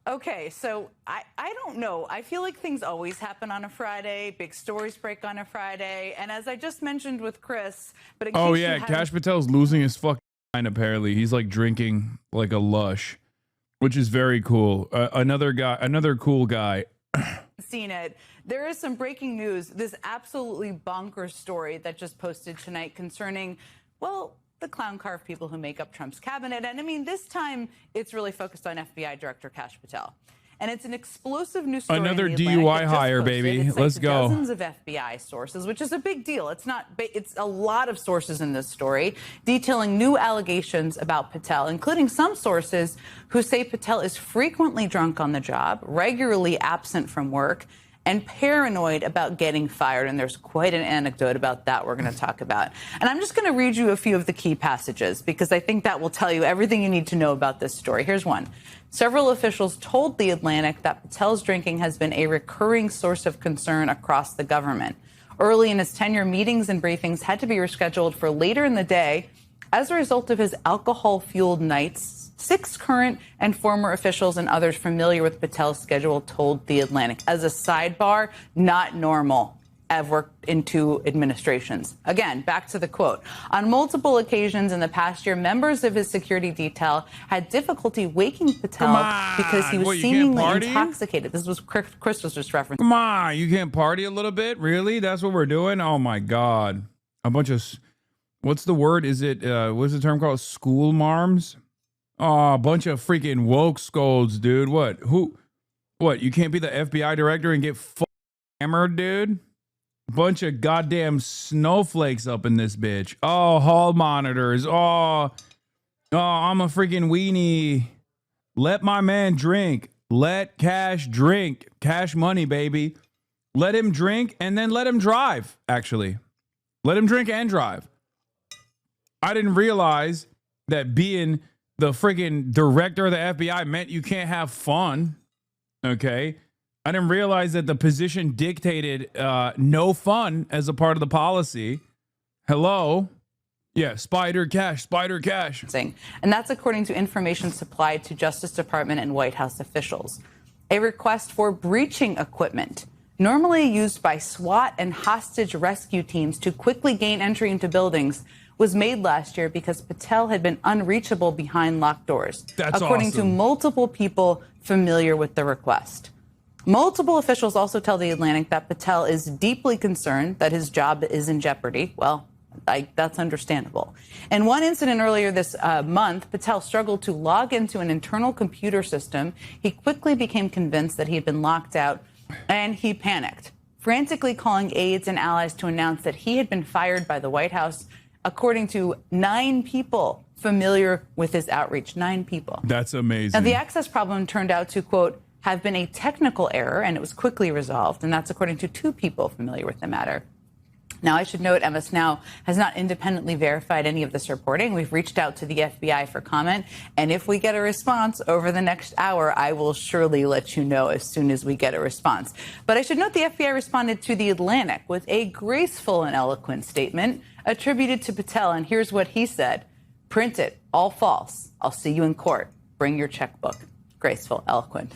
Okay, so I don't know. I feel like things always happen on a Friday. Big stories break on a Friday. And as I just mentioned with Chris, but in Oh case yeah, Kash Patel's losing his fucking mind apparently. He's like drinking like a lush, which is very cool. Another cool guy. Seen it. There is some breaking news. This absolutely bonkers story that just posted tonight concerning, well, the clown car of people who make up Trump's cabinet. And I mean, this time it's really focused on FBI Director Kash Patel. And it's an explosive news story. Another DUI hire, baby. Let's go. Dozens of FBI sources, which is a big deal. It's a lot of sources in this story detailing new allegations about Patel, including some sources who say Patel is frequently drunk on the job, regularly absent from work, and paranoid about getting fired. And there's quite an anecdote about that we're going to talk about. And I'm just going to read you a few of the key passages because I think that will tell you everything you need to know about this story. Here's one. Several officials told The Atlantic that Patel's drinking has been a recurring source of concern across the government. Early in his tenure, meetings and briefings had to be rescheduled for later in the day as a result of his alcohol-fueled nights. 6 current and former officials and others familiar with Patel's schedule told The Atlantic. As a sidebar, not normal. I've worked in 2 administrations. Again, back to the quote. On multiple occasions in the past year, members of his security detail had difficulty waking Patel because he was seemingly intoxicated. This was Chris was just referencing. Come on, you can't party a little bit? Really? That's what we're doing? Oh my God. A bunch of, what's the word? Is it, what's the term called? School marms? Oh, a bunch of freaking woke scolds, dude. What? What? You can't be the FBI director and get hammered, dude? Bunch of goddamn snowflakes up in this bitch. Oh, hall monitors. Oh, I'm a freaking weenie. Let my man drink. Let Cash drink. Cash money, baby. Let him drink and then let him drive, actually. Let him drink and drive. I didn't realize that being the freaking director of the FBI meant you can't have fun. Okay. I didn't realize that the position dictated no fun as a part of the policy. Hello? Yeah, Spider Cash. And that's according to information supplied to Justice Department and White House officials. A request for breaching equipment, normally used by SWAT and hostage rescue teams to quickly gain entry into buildings, was made last year because Patel had been unreachable behind locked doors, according to multiple people familiar with the request. Multiple officials also tell The Atlantic that Patel is deeply concerned that his job is in jeopardy. Well, that's understandable. In one incident earlier this month, Patel struggled to log into an internal computer system. He quickly became convinced that he had been locked out, and he panicked, frantically calling aides and allies to announce that he had been fired by the White House, according to 9 people familiar with his outreach. 9 people. That's amazing. Now, the access problem turned out to, quote, have been a technical error, and it was quickly resolved. And that's according to 2 people familiar with the matter. Now, I should note MS Now has not independently verified any of this reporting. We've reached out to the FBI for comment. And if we get a response over the next hour, I will surely let you know as soon as we get a response. But I should note the FBI responded to The Atlantic with a graceful and eloquent statement attributed to Patel. And here's what he said. Print it. All false. I'll see you in court. Bring your checkbook. Graceful, eloquent.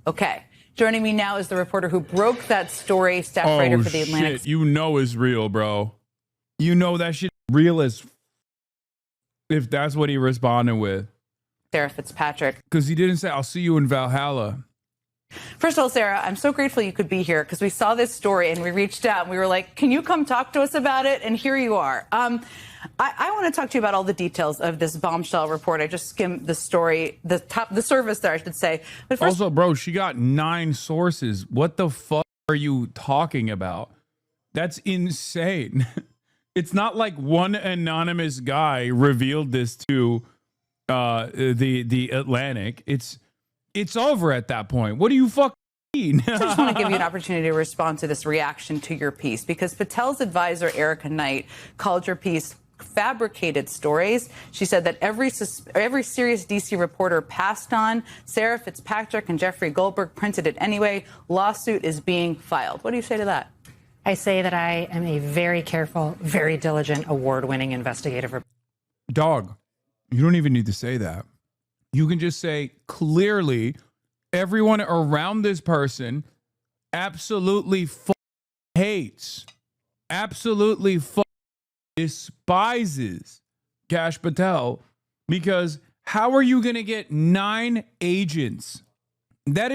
Okay. Joining me now is the reporter who broke that story, staff writer for The Atlantic. Shit. You know it's real, bro. You know that shit real as if that's what he responded with. Sarah Fitzpatrick. Because he didn't say, I'll see you in Valhalla. First of all, Sarah, I'm so grateful you could be here because we saw this story and we reached out and we were like, can you come talk to us about it? And here you are. I want to talk to you about all the details of this bombshell report. I just skimmed the story, the service there, I should say. But first, also, bro, she got 9 sources. What the fuck are you talking about? That's insane. It's not like one anonymous guy revealed this to the Atlantic. It's over at that point. What do you fuck mean? I just want to give you an opportunity to respond to this reaction to your piece, because Patel's advisor, Erica Knight, called your piece fabricated stories. She said that every serious DC reporter passed on. Sarah Fitzpatrick and Jeffrey Goldberg printed it anyway. Lawsuit is being filed. What do you say to that? I say that I am a very careful, very diligent, award-winning investigative reporter. Dog, you don't even need to say that. You can just say clearly everyone around this person absolutely hates, absolutely despises Kash Patel, because how are you going to get 9 agents? That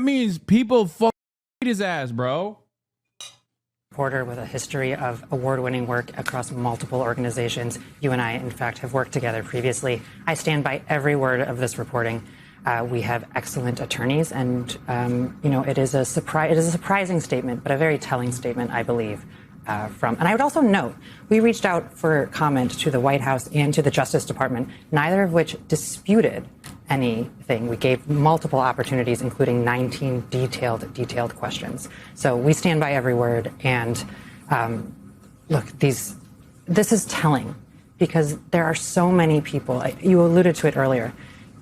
means people hate his ass, bro. Reporter with a history of award-winning work across multiple organizations. You and I, in fact, have worked together previously. I stand by every word of this reporting. We have excellent attorneys, and it is a surprising statement, but a very telling statement, I believe. And I would also note, we reached out for comment to the White House and to the Justice Department, neither of which disputed anything. We gave multiple opportunities, including 19 detailed questions. So we stand by every word. And look, this is telling, because there are so many people. You alluded to it earlier.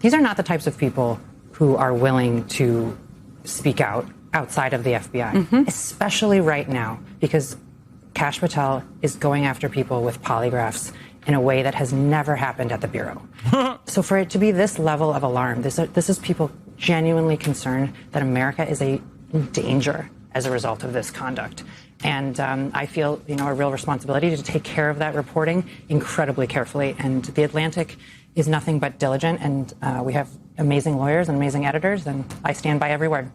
These are not the types of people who are willing to speak out outside of the FBI, especially right now, because Kash Patel is going after people with polygraphs in a way that has never happened at the Bureau. So for it to be this level of alarm, this is people genuinely concerned that America is in danger as a result of this conduct. And I feel, a real responsibility to take care of that reporting incredibly carefully. And The Atlantic is nothing but diligent, and we have amazing lawyers and amazing editors, and I stand by every word.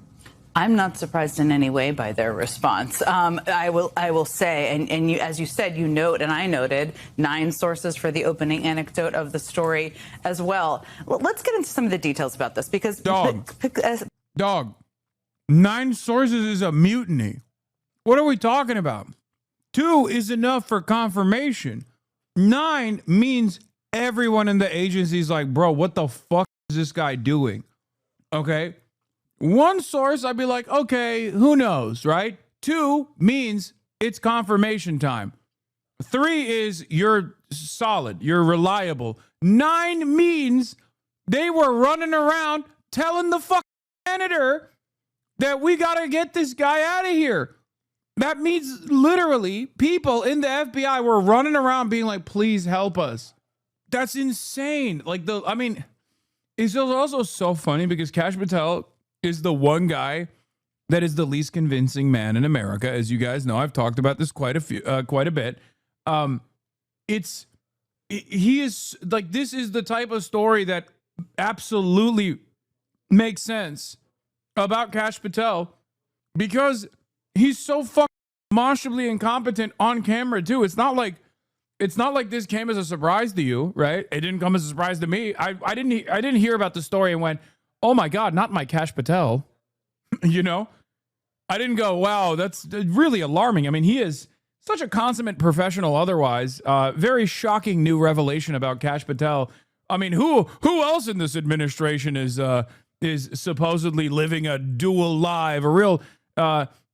I'm not surprised in any way by their response. I will say, and you, as you said, you note, and I noted 9 sources for the opening anecdote of the story as well. Let's get into some of the details about this, because Dog, 9 sources is a mutiny. What are we talking about? 2 is enough for confirmation. 9 means everyone in the agency is like, bro, what the fuck is this guy doing? Okay. 1 source, I'd be like, okay, who knows, right? 2 means it's confirmation time. 3 is you're solid, you're reliable. 9 means they were running around telling the fucking senator that we got to get this guy out of here. That means literally people in the FBI were running around being like, please help us. That's insane. It's also so funny because Kash Patel is the one guy that is the least convincing man in America. As you guys know, I've talked about this quite a bit. He is like, this is the type of story that absolutely makes sense about Kash Patel, because he's so fucking demonstrably incompetent on camera too. It's not like this came as a surprise to you, right? It didn't come as a surprise to me. I didn't hear about the story and went, oh my God, not my Kash Patel. I didn't go, wow, that's really alarming. I mean, he is such a consummate professional otherwise. Very shocking new revelation about Kash Patel. I mean, who else in this administration is supposedly living a dual life, a real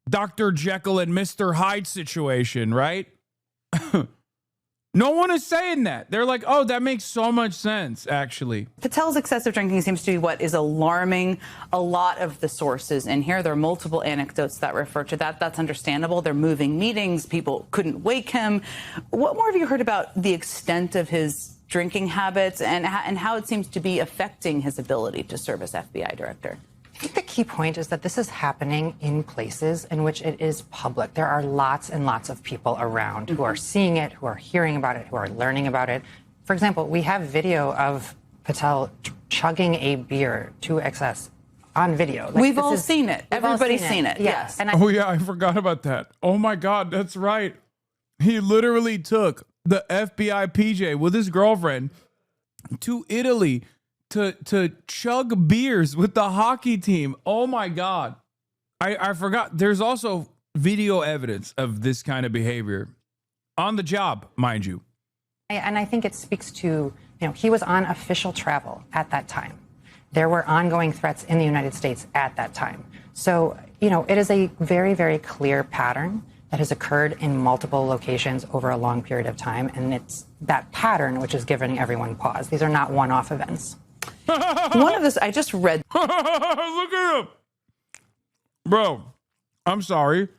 Dr. Jekyll and Mr. Hyde situation, right? No one is saying that. They're like, oh, that makes so much sense, actually. Patel's excessive drinking seems to be what is alarming a lot of the sources in here. There are multiple anecdotes that refer to that. That's understandable. They're moving meetings. People couldn't wake him. What more have you heard about the extent of his drinking habits and how it seems to be affecting his ability to serve as FBI director? I think the key point is that this is happening in places in which it is public. There are lots and lots of people around who are seeing it, who are hearing about it, who are learning about it. For example, we have video of Patel chugging a beer to excess on video. We've all seen it. Everybody's seen it. Yes. And I forgot about that. Oh my God, that's right. He literally took the FBI PJ with his girlfriend to Italy to chug beers with the hockey team. Oh my God. I forgot. There's also video evidence of this kind of behavior on the job, mind you. And I think it speaks to, he was on official travel at that time. There were ongoing threats in the United States at that time. So, it is a very, very clear pattern that has occurred in multiple locations over a long period of time. And it's that pattern which is giving everyone pause. These are not one-off events. One of this, I just read. Look at him. Bro, I'm sorry.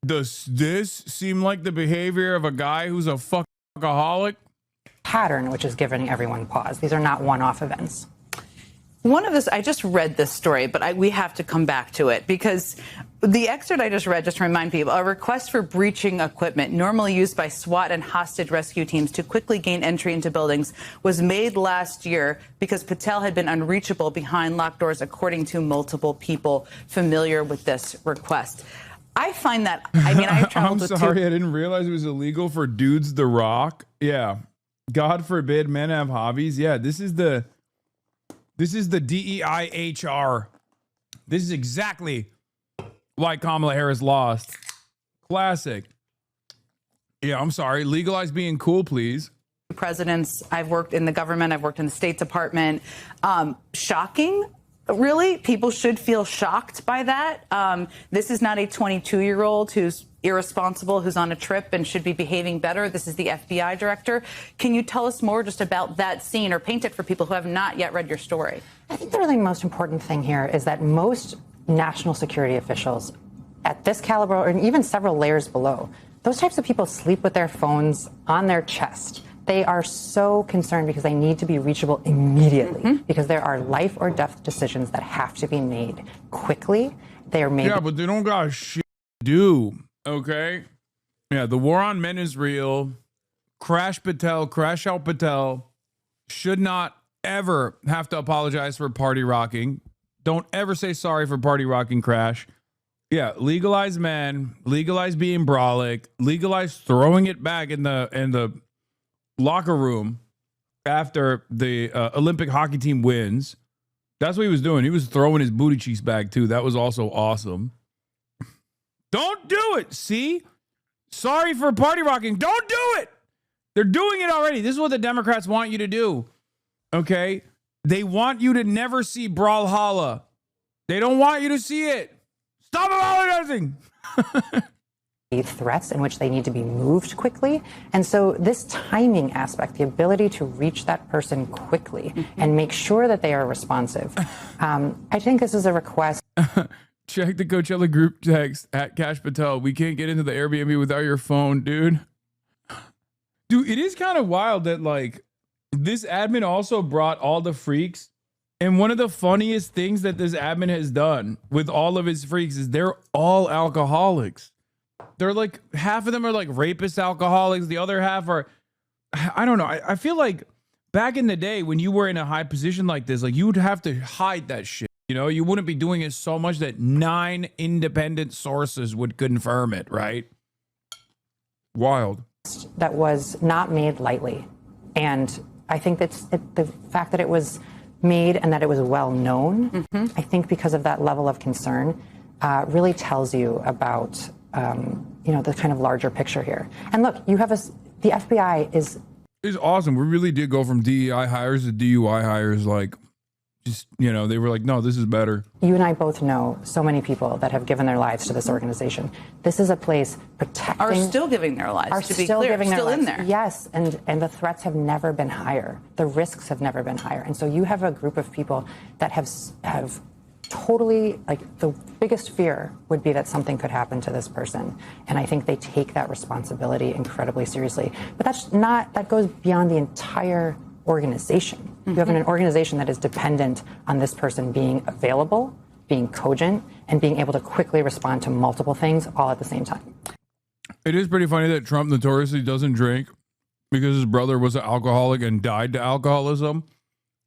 Does this seem like the behavior of a guy who's a fucking alcoholic? Pattern which is giving everyone pause. These are not one-off events. One of this, I just read this story, but we have to come back to it because the excerpt I just read, just to remind people, a request for breaching equipment normally used by SWAT and hostage rescue teams to quickly gain entry into buildings was made last year because Patel had been unreachable behind locked doors, according to multiple people familiar with this request. I find that, I mean, I've traveled I'm sorry, I didn't realize it was illegal for dudes to rock. Yeah. God forbid men have hobbies. Yeah, this is the DEI HR. This is exactly why Kamala Harris lost. Classic. Yeah, I'm sorry. Legalize being cool, please. Presidents, I've worked in the government, I've worked in the State Department. Shocking. Really, people should feel shocked by that. This is not a 22-year-old who's irresponsible, who's on a trip and should be behaving better. This is the FBI director. Can you tell us more just about that scene or paint it for people who have not yet read your story? I think the really most important thing here is that most national security officials at this caliber, or even several layers below, those types of people sleep with their phones on their chest. They are so concerned because they need to be reachable immediately because there are life or death decisions that have to be made quickly. They are made. Yeah, but they don't got shit to do. Okay. Yeah, the war on men is real. Crash out Patel should not ever have to apologize for party rocking. Don't ever say sorry for party rocking, Crash. Yeah, legalize men, legalize being brolic, legalize throwing it back in the locker room after the Olympic hockey team wins. That's what he was doing. He was throwing his booty cheeks back too. That was also awesome. Don't do it. See? Sorry for party rocking. Don't do it. They're doing it already. This is what the Democrats want you to do. Okay? They want you to never see Brawlhalla. They don't want you to see it. Stop apologizing. Threats in which they need to be moved quickly. And so this timing aspect, the ability to reach that person quickly and make sure that they are responsive. I think this is a request. Check the Coachella group text at Kash Patel. We can't get into the Airbnb without your phone, dude. Dude, it is kind of wild that like this admin also brought all the freaks. And one of the funniest things that this admin has done with all of his freaks is they're all alcoholics. They're like, half of them are like rapist alcoholics. The other half are, I don't know. I feel like back in the day when you were in a high position like this, like you would have to hide that shit. You know, you wouldn't be doing it so much that 9 independent sources would confirm it, right? Wild. That was not made lightly. And I think that's the fact that it was made and that it was well known, I think because of that level of concern, really tells you about the kind of larger picture here. And look, you have the FBI is awesome. We really did go from DEI hires to DUI hires. Like, just, they were like, no, this is better. You and I both know so many people that have given their lives to this organization. This is a place protecting. Are still giving their lives. Are to be still clear, giving their still lives. in there. Yes, and the threats have never been higher. The risks have never been higher. And so you have a group of people that have totally, like, the biggest fear would be that something could happen to this person. And I think they take that responsibility incredibly seriously. But that goes beyond the entire organization. You have an organization that is dependent on this person being available, being cogent, and being able to quickly respond to multiple things all at the same time. It is pretty funny that Trump notoriously doesn't drink because his brother was an alcoholic and died to alcoholism.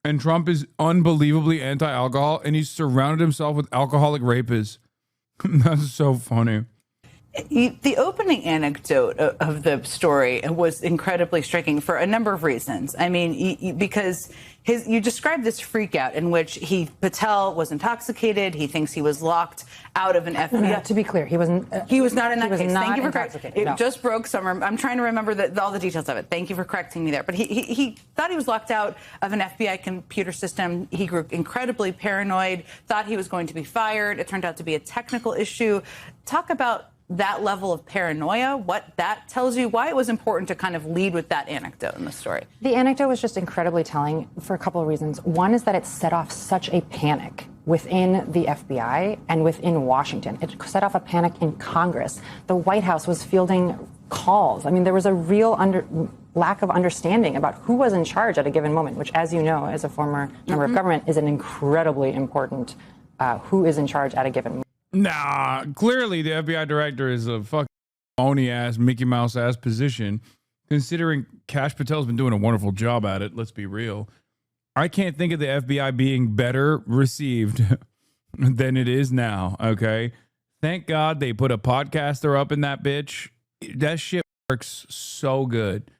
And Trump is unbelievably anti-alcohol, and he's surrounded himself with alcoholic rapists. That's so funny. The opening anecdote of the story was incredibly striking for a number of reasons. I mean, because you described this freak out in which Patel was intoxicated. He thinks he was locked out of an FBI. No, to be clear, he wasn't. He was not in that case. Thank you for intoxicated. It just broke some. I'm trying to remember all the details of it. Thank you for correcting me there. But he thought he was locked out of an FBI computer system. He grew incredibly paranoid. Thought he was going to be fired. It turned out to be a technical issue. Talk about that level of paranoia, what that tells you, why it was important to kind of lead with that anecdote in the story. The anecdote was just incredibly telling for a couple of reasons. One is that it set off such a panic within the FBI and within Washington. It set off a panic in Congress. The White House was fielding calls. I mean, there was a real lack of understanding about who was in charge at a given moment, which, as you know, as a former member of government, is an incredibly important who is in charge at a given moment. Nah, clearly the FBI director is a fucking phony ass, Mickey Mouse ass position, considering Kash Patel's been doing a wonderful job at it. Let's be real. I can't think of the FBI being better received than it is now. Okay. Thank God they put a podcaster up in that bitch. That shit works so good.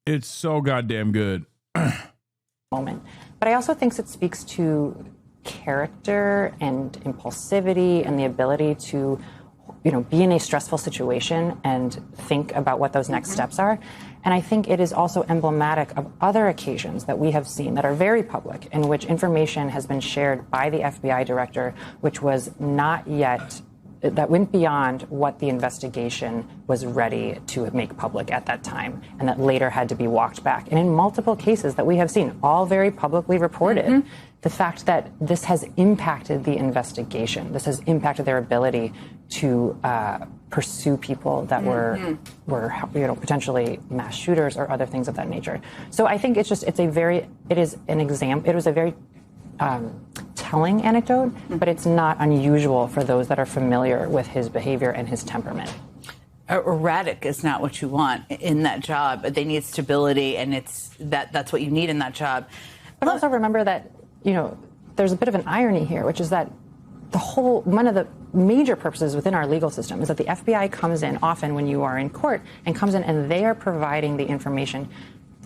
It's so goddamn good. Moment. But I also think it speaks to character and impulsivity and the ability to, be in a stressful situation and think about what those next steps are. And I think it is also emblematic of other occasions that we have seen that are very public, in which information has been shared by the FBI director, which was not yet, that went beyond what the investigation was ready to make public at that time, and that later had to be walked back. And in multiple cases that we have seen, all very publicly reported, the fact that this has impacted the investigation, this has impacted their ability to pursue people that were potentially mass shooters or other things of that nature. So I think it was a very telling anecdote, but it's not unusual for those that are familiar with his behavior and his temperament. Erratic is not what you want in that job. They need stability, and that's what you need in that job. But also remember that, there's a bit of an irony here, which is that one of the major purposes within our legal system is that the FBI comes in often when you are in court and comes in and they are providing the information,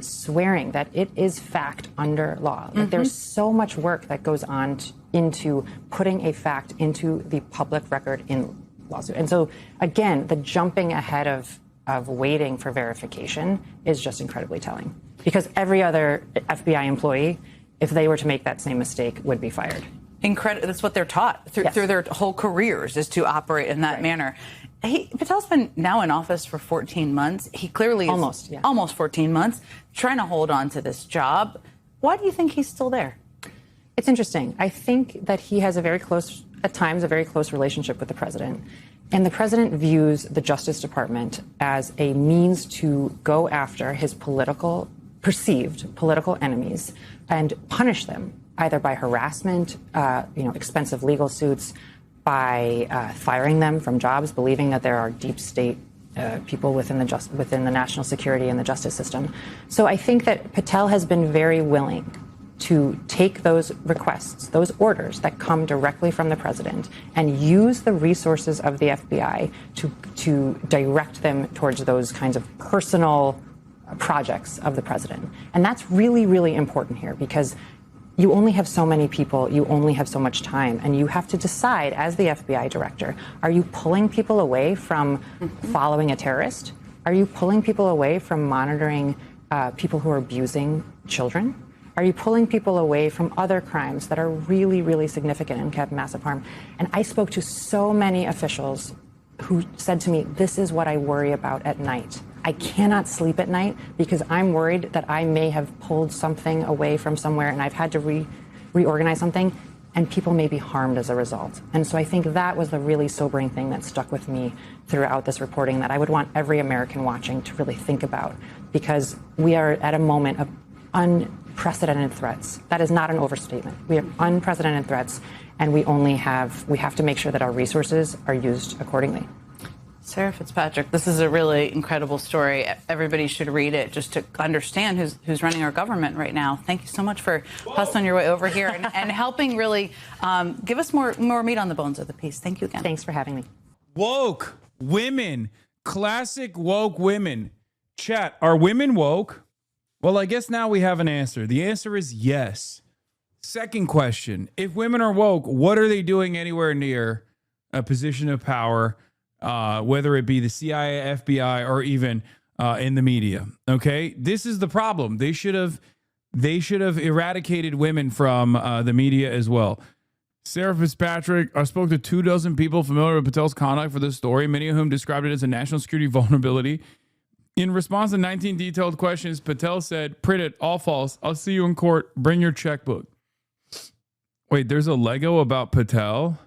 swearing that it is fact under law. Like there's so much work that goes on into putting a fact into the public record in lawsuit. And so, again, the jumping ahead of waiting for verification is just incredibly telling, because every other FBI employee, if they were to make that same mistake, would be fired. That's what they're taught through their whole careers, is to operate in that manner. Patel's been now in office for 14 months. He clearly is almost 14 months trying to hold on to this job. Why do you think he's still there? It's interesting. I think that he has at times a very close relationship with the president. And the president views the Justice Department as a means to go after his perceived political enemies and punish them, either by harassment, expensive legal suits, by firing them from jobs, believing that there are deep state people within the national security and the justice system. So I think that Patel has been very willing to take those requests, those orders that come directly from the president, and use the resources of the FBI to direct them towards those kinds of personal projects of the president. And that's really, really important here, because you only have so many people, you only have so much time, and you have to decide as the FBI director, are you pulling people away from following a terrorist? Are you pulling people away from monitoring people who are abusing children? Are you pulling people away from other crimes that are really, really significant and have massive harm? And I spoke to so many officials who said to me, this is what I worry about at night. I cannot sleep at night because I'm worried that I may have pulled something away from somewhere and I've had to reorganize something, and people may be harmed as a result. And so I think that was the really sobering thing that stuck with me throughout this reporting, that I would want every American watching to really think about, because we are at a moment of unprecedented threats. That is not an overstatement. We have unprecedented threats, and we have to make sure that our resources are used accordingly. Sarah Fitzpatrick, this is a really incredible story. Everybody should read it just to understand who's running our government right now. Thank you so much for hustling your way over here and helping really give us more meat on the bones of the piece. Thank you again. Thanks for having me. Woke women, classic woke women. Chat, are women woke? Well, I guess now we have an answer. The answer is yes. Second question, if women are woke, what are they doing anywhere near a position of power, whether it be the CIA, FBI, or even in the media? Okay, this is the problem. They should have eradicated women from the media as well. Sarah Fitzpatrick, I spoke to 24 people familiar with Patel's conduct for this story, many of whom described it as a national security vulnerability. In response to 19 detailed questions, Patel said, print it, all false. I'll see you in court. Bring your checkbook. Wait, there's a Lego about Patel?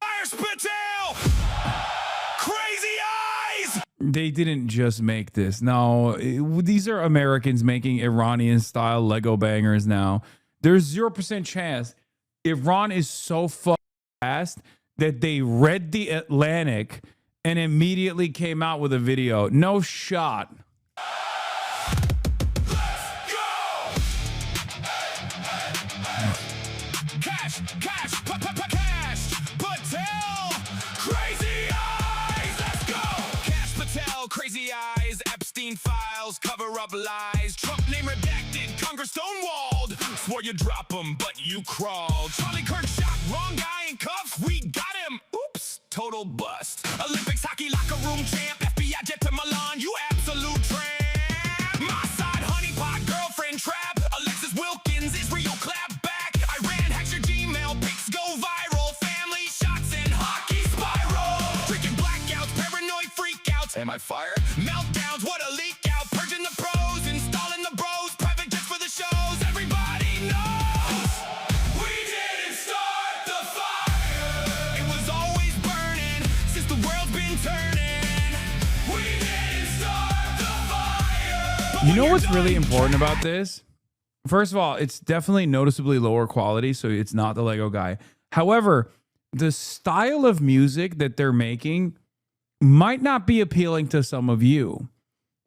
Fires Patel! Crazy eyes! They didn't just make this. No, these are Americans making Iranian style Lego bangers now. There's 0% chance Iran is so fast that they read the Atlantic and immediately came out with a video. No shot. Kash Patel, crazy eyes, let's go. Kash Patel, crazy eyes, Epstein files, cover up lies. Trump name redacted, Congress stonewalled. Swore you drop him, but you crawled. Charlie Kirk shot, wrong guy in cuffs, we got him. Oops, total bust. Olympics hockey locker room champ, FBI jet to Milan, you absolute tramp. My side honeypot, girlfriend trap, Alexis Wilkins, Israel clap back. Iran hacks your Gmail, pics go viral, family shots and hockey spiral. Drinking blackouts, paranoid freakouts. Am I fired? Meltdowns, what a leak out. Purging the pros, installing the bros, private jets for the shows. Everybody knows we didn't start the fire. It was always burning since the world's been turning. We didn't start the fire. You know what's really important about this? First of all, it's definitely noticeably lower quality, so it's not the Lego guy. However, the style of music that they're making might not be appealing to some of you,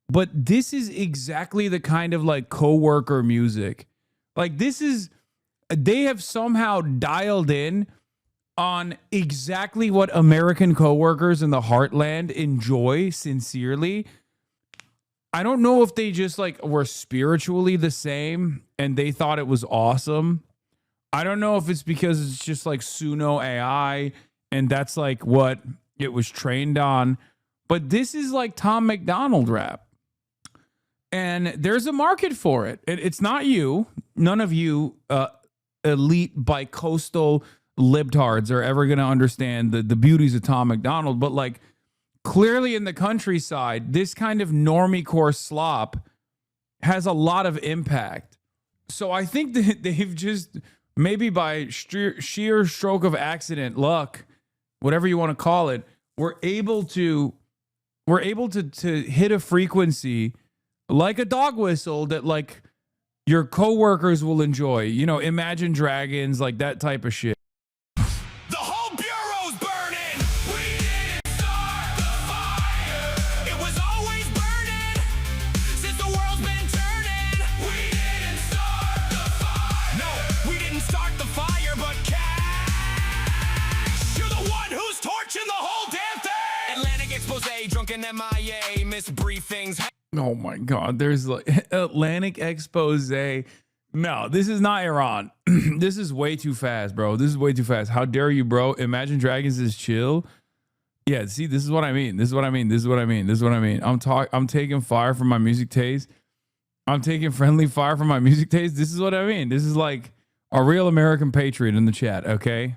but this is exactly the kind of like coworker music. Like they have somehow dialed in on exactly what American coworkers in the heartland enjoy sincerely. I don't know if they just like were spiritually the same and they thought it was awesome. I don't know if it's because it's just like Suno AI and that's like what it was trained on. But this is like Tom McDonald rap. And there's a market for it. It's not you. None of you elite bi-coastal libtards are ever going to understand the beauties of Tom McDonald. But like clearly in the countryside, this kind of normie core slop has a lot of impact. So I think that they've just, maybe by sheer stroke of accident, luck, whatever you want to call it, we're able to hit a frequency like a dog whistle that like your coworkers will enjoy. You know, Imagine Dragons, like that type of shit. The whole bureau's burning. We didn't start the fire. It was always burning since the world's been turning. We didn't start the fire. No, we didn't start the fire, but Kash, you're the one who's torching the whole damn thing. Atlantic expose, drunken MIA, misbriefings. Oh my God, there's like Atlantic expose. No, this is not Iran. This is way too fast, bro. This is way too fast. How dare you, bro? Imagine Dragons is chill. Yeah, see, this is what I mean. This is what I mean. This is what I mean. This is what I mean. I'm taking fire from my music taste. I'm taking friendly fire from my music taste. This is what I mean. This is like a real American patriot in the chat, okay?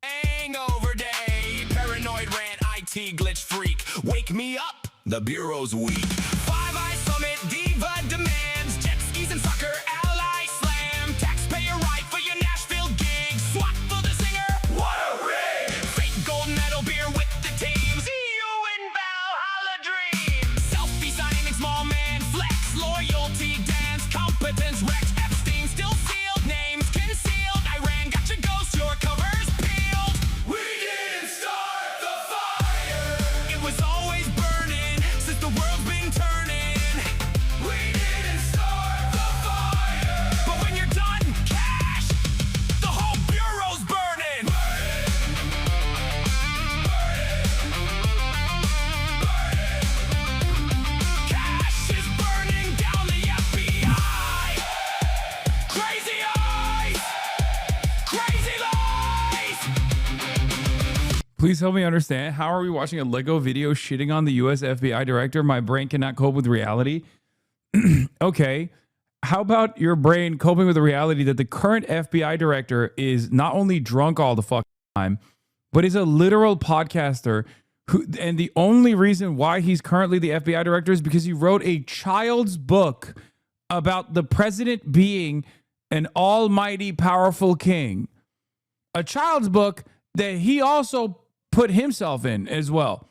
Hangover day, paranoid rant, IT glitch freak. Wake me up, the bureau's weak. Five Eye Summit, diva demands, jet skis and soccer, ally slam. Taxpayer right for your Nashville gig. SWAT for the singer, what a rig. Fake gold medal beer with the team. See you in Valhalla dreams. Selfie signing, small man flex, loyalty dance, competence wrecked. Epstein still sealed, names concealed. Iran got your ghost, your covers peeled. We didn't start the fire. It was always burning since the world's been turning. We didn't start the fire. But when you're done, Kash, the whole bureau's burning. Kash is burning down the FBI. Crazy eyes, crazy lies. Please help me understand. How are we watching a Lego video shitting on the US FBI director? My brain cannot cope with reality. Okay. How about your brain coping with the reality that the current FBI director is not only drunk all the fucking time, but is a literal podcaster and the only reason why he's currently the FBI director is because he wrote a child's book about the president being an almighty powerful king. A child's book that he also put himself in as well.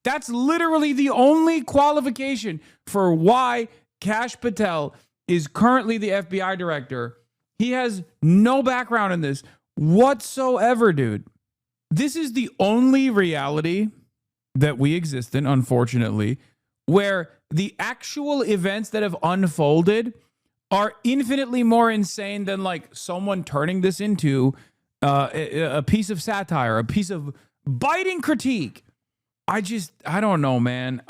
That's literally the only qualification for why Kash Patel is currently the FBI director. He has no background in this whatsoever, dude. This is the only reality that we exist in, unfortunately, where the actual events that have unfolded are infinitely more insane than like someone turning this into a piece of satire, a piece of biting critique. I don't know, man.